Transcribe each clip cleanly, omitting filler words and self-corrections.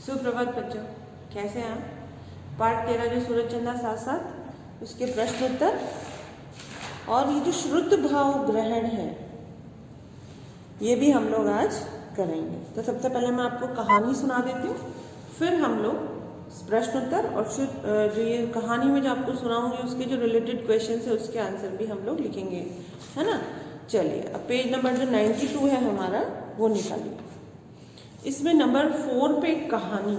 सुप्रभात बच्चों, कैसे हैं आप? पार्ट 13 जो सूरज चंदा साथ साथ उसके प्रश्न उत्तर और ये जो श्रुत भाव ग्रहण है ये भी हम लोग आज करेंगे। तो सबसे पहले मैं आपको कहानी सुना देती हूँ, फिर हम लोग प्रश्न उत्तर और जो ये कहानी में जो आपको सुनाऊंगी उसके जो रिलेटेड क्वेश्चन है उसके आंसर भी हम लोग लिखेंगे, है ना। चलिए अब पेज नंबर जो 92 है हमारा वो निकालिए। इसमें नंबर 4 पे कहानी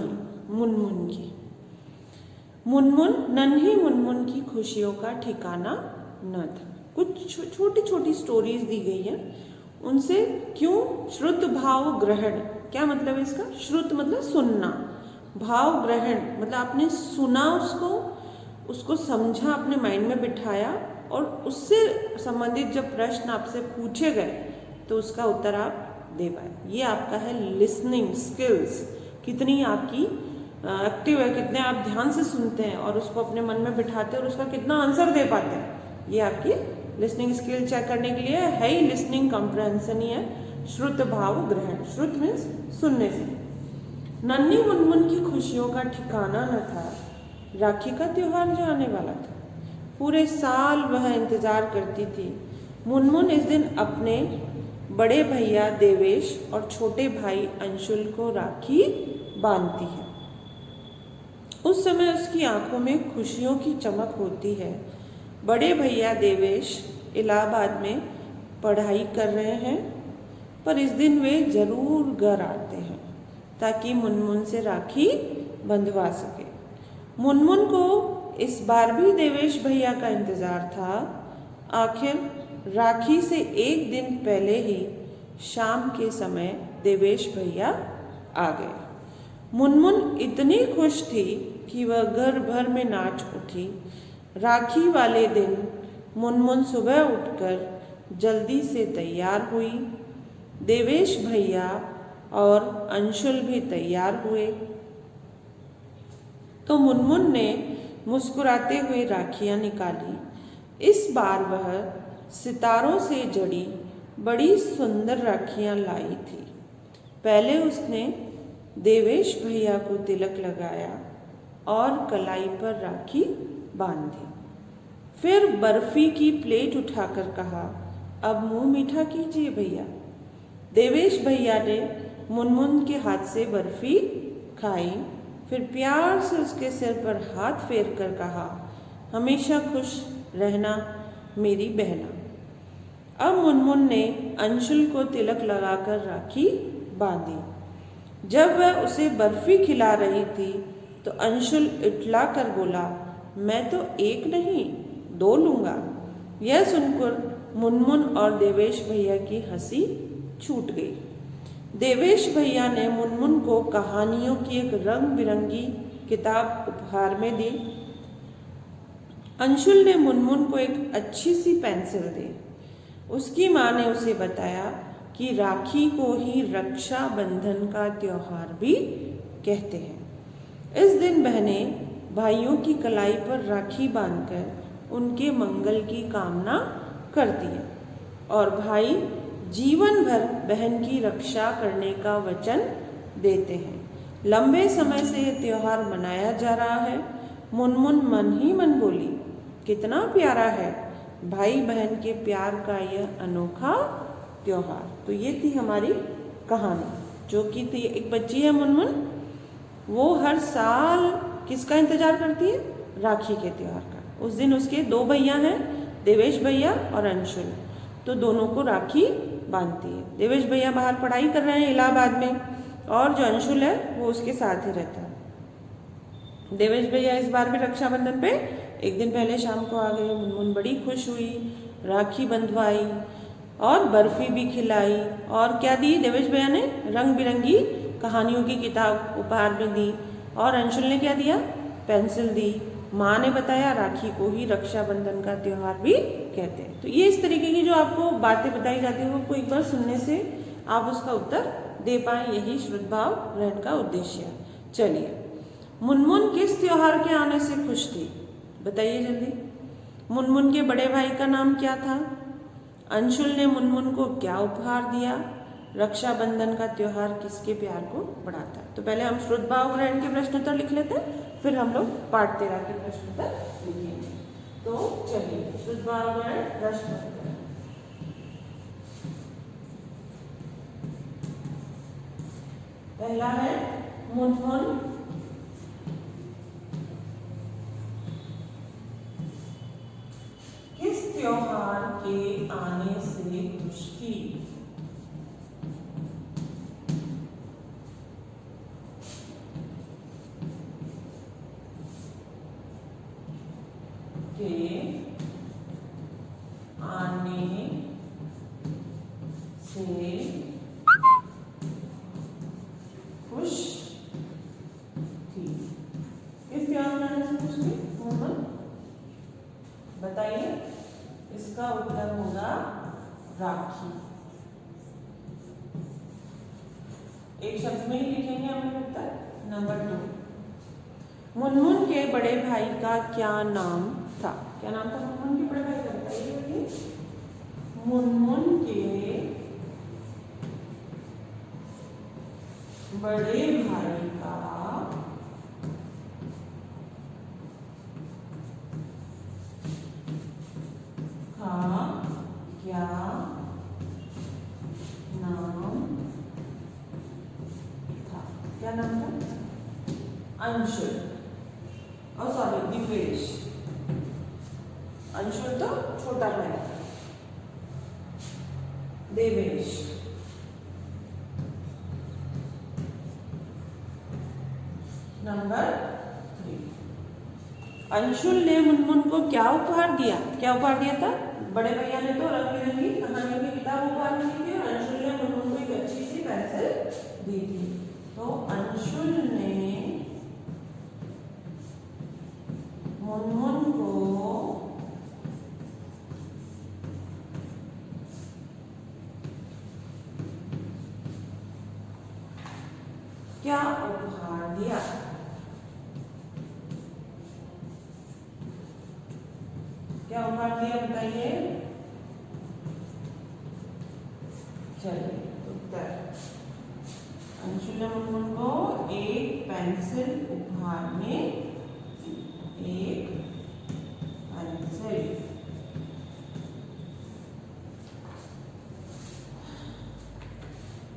मुनमुन की। मुनमुन नन्ही मुनमुन की खुशियों का ठिकाना न था। कुछ छोटी छोटी स्टोरीज दी गई हैं, उनसे क्यों श्रुत भाव ग्रहण, क्या मतलब है इसका? श्रुत मतलब सुनना, भाव ग्रहण मतलब आपने सुना उसको समझा, अपने माइंड में बिठाया और उससे संबंधित जब प्रश्न आपसे पूछे गए तो उसका उत्तर आप दे पाए। ये आपका है लिसनिंग स्किल्स, कितनी आपकी एक्टिव है, कितने आप ध्यान से सुनते हैं और उसको अपने मन में बिठाते हैं और उसका कितना आंसर दे पाते हैं। ये आपकी लिसनिंग स्किल चेक करने के लिए है ही लिसनिंग कॉम्प्रहेंशन ही है श्रुत भाव ग्रहण। श्रुत मीन्स सुनने से। नन्ही मुनमुन की खुशियों का ठिकाना न था। राखी का त्योहार जो आने वाला था, पूरे साल वह इंतजार करती थी। मुनमुन इस दिन अपने बड़े भैया देवेश और छोटे भाई अंशुल को राखी बांधती है। उस समय उसकी आंखों में खुशियों की चमक होती है। बड़े भैया देवेश इलाहाबाद में पढ़ाई कर रहे हैं, पर इस दिन वे जरूर घर आते हैं ताकि मुनमुन से राखी बंधवा सके। मुनमुन को इस बार भी देवेश भैया का इंतजार था। आखिर राखी से एक दिन पहले ही शाम के समय देवेश भैया आ गए। मुनमुन इतनी खुश थी कि वह घर भर में नाच उठी। राखी वाले दिन मुनमुन सुबह उठकर जल्दी से तैयार हुई। देवेश भैया और अंशुल भी तैयार हुए तो मुनमुन ने मुस्कुराते हुए राखियां निकाली। इस बार वह सितारों से जड़ी बड़ी सुंदर राखियां लाई थी। पहले उसने देवेश भैया को तिलक लगाया और कलाई पर राखी बांधी। फिर बर्फी की प्लेट उठाकर कहा, अब मुंह मीठा कीजिए भैया। देवेश भैया ने मुनमुन के हाथ से बर्फी खाई, फिर प्यार से उसके सिर पर हाथ फेर कर कहा, हमेशा खुश रहना मेरी बहना। अब मुनमुन ने अंशुल को तिलक लगाकर राखी बांधी। जब वह उसे बर्फी खिला रही थी तो अंशुल इठला कर बोला, मैं तो एक नहीं 2 लूँगा। यह सुनकर मुनमुन और देवेश भैया की हंसी छूट गई। देवेश भैया ने मुनमुन को कहानियों की एक रंग बिरंगी किताब उपहार में दी। अंशुल ने मुनमुन को एक अच्छी सी पेंसिल दी। उसकी माँ ने उसे बताया कि राखी को ही रक्षाबंधन का त्योहार भी कहते हैं। इस दिन बहनें भाइयों की कलाई पर राखी बांधकर उनके मंगल की कामना करती हैं और भाई जीवन भर बहन की रक्षा करने का वचन देते हैं। लंबे समय से ये त्योहार मनाया जा रहा है। मुनमुन मन ही मन बोली, कितना प्यारा है भाई बहन के प्यार का यह अनोखा त्योहार। तो ये थी हमारी कहानी, जो कि थी एक बच्ची है मुनमुन, वो हर साल किसका इंतजार करती है? राखी के त्योहार का। उस दिन उसके 2 भैया हैं, देवेश भैया और अंशुल, तो दोनों को राखी बांधती है। देवेश भैया बाहर पढ़ाई कर रहे हैं इलाहाबाद में और जो अंशुल है वो उसके साथ ही रहता है। देवेश भैया इस बार भी रक्षाबंधन पे एक दिन पहले शाम को आ गए। मुनमुन बड़ी खुश हुई, राखी बंधवाई और बर्फी भी खिलाई और क्या दी? देवेश भैया ने रंग बिरंगी कहानियों की किताब उपहार में दी और अंशुल ने क्या दिया? पेंसिल दी। माँ ने बताया राखी को ही रक्षाबंधन का त्योहार भी कहते हैं। तो ये इस तरीके की जो आपको बातें बताई जाती है वो एक बार सुनने से आप उसका उत्तर दे पाएँ, यही श्रुत भाव ग्रहण का उद्देश्य है। चलिए, मुनमुन किस त्योहार के आने से खुश थी? बताइए जल्दी। मुनमुन के बड़े भाई का नाम क्या था? अंशुल ने मुनमुन को क्या उपहार दिया? रक्षाबंधन का त्योहार किसके प्यार को बढ़ाता है? तो पहले हम श्रुत भाव ग्रहण के प्रश्नोत्तर लिख लेते हैं, फिर हम लोग पाठ 13 के प्रश्नोत्तर लिखेंगे। तो चलिए श्रुत भाव ग्रहण प्रश्नोत्तर। पहला है मुनमुन किस त्योहार के आने से खुश थी? के आने से खुश थी। किस त्योहार में आने से खुश थी? बताइए। इसका उत्तर होगा राखी। एक शब्द में ही लिखेंगे हम लोग उत्तर। नंबर 2, मुनमुन के बड़े भाई का क्या नाम था? क्या नाम था मुनमुन के बड़े भाई का? बताइए। मुनमुन के बड़े भाई का क्या नाम था? क्या नाम था? अंशुल। और सॉरी, दिवेश। अंशुल तो छोटा भाई, देवेश। नंबर 3, अंशुल ने मुनमुन को क्या उपहार दिया? क्या उपहार दिया था? बड़े भैया ने तो रंग बिरंगी कहानियों की किताब उपहार दी थी और अंशुल ने मुनमुन को एक अच्छी सी पेंसिल दी थी। तो अंशुल ने मुनमुन को क्या उपहार दिया? क्या उपहार दिया? बताइए। चलिए उत्तर, अंशुल ने मुनमुन को एक पेंसिल उपहार में दी। एक पेंसिल।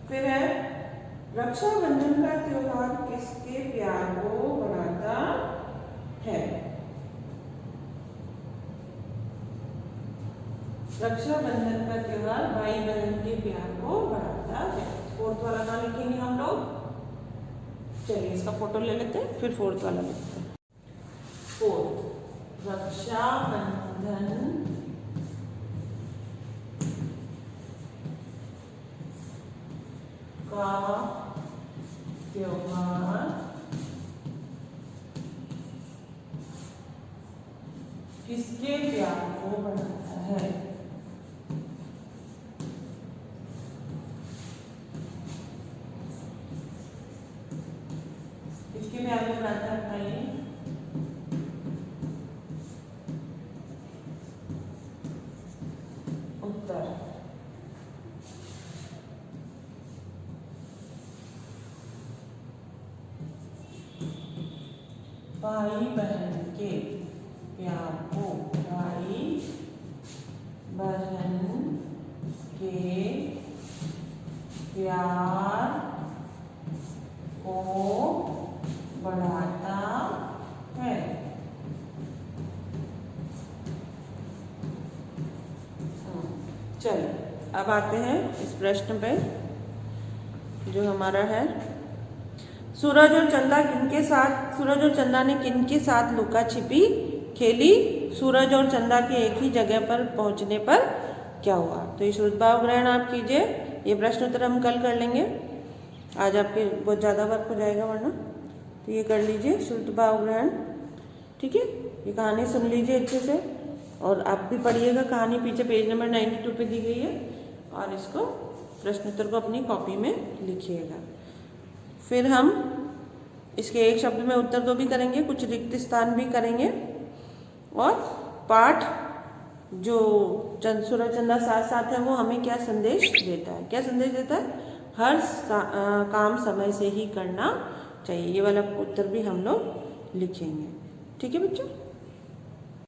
फिर है रक्षाबंधन का त्योहार किसके प्यार को बढ़ाता है? रक्षाबंधन का त्योहार भाई बहन के प्यार को बढ़ाता है। 4th वाला कहाँ लिखेंगे हम लोग? चलिए इसका फोटो ले लेते हैं, फिर 4th वाला लिखते हैं। 4th, रक्षाबंधन का त्योहार किसके प्यार को बढ़ाता है? किसके प्यार को बढ़ाता है? बताइए। उत्तर, भाई बहन के प्यार को। भाई बहन के प्यार को बढ़ाता है। चलिए अब आते हैं इस प्रश्न पे जो हमारा है। सूरज और चंदा ने किनके साथ लुका छिपी खेली? सूरज और चंदा के एक ही जगह पर पहुंचने पर क्या हुआ? तो ये श्रुत भाव ग्रहण आप कीजिए। ये प्रश्न उत्तर हम कल कर लेंगे, आज आपके बहुत ज़्यादा वर्क हो जाएगा वरना। तो ये कर लीजिए श्रुत भाव ग्रहण, ठीक है। ये कहानी सुन लीजिए अच्छे से और आप भी पढ़िएगा कहानी, पीछे पेज नंबर 92 पे दी गई है, और इसको प्रश्नोत्तर को अपनी कॉपी में लिखिएगा। फिर हम इसके एक शब्द में उत्तर 2 भी करेंगे, कुछ रिक्त स्थान भी करेंगे, और पाठ जो सूरज चंदा साथ साथ है वो हमें क्या संदेश देता है, क्या संदेश देता है? हर काम समय से ही करना चाहिए। ये वाला उत्तर भी हम लोग लिखेंगे। ठीक है बच्चों।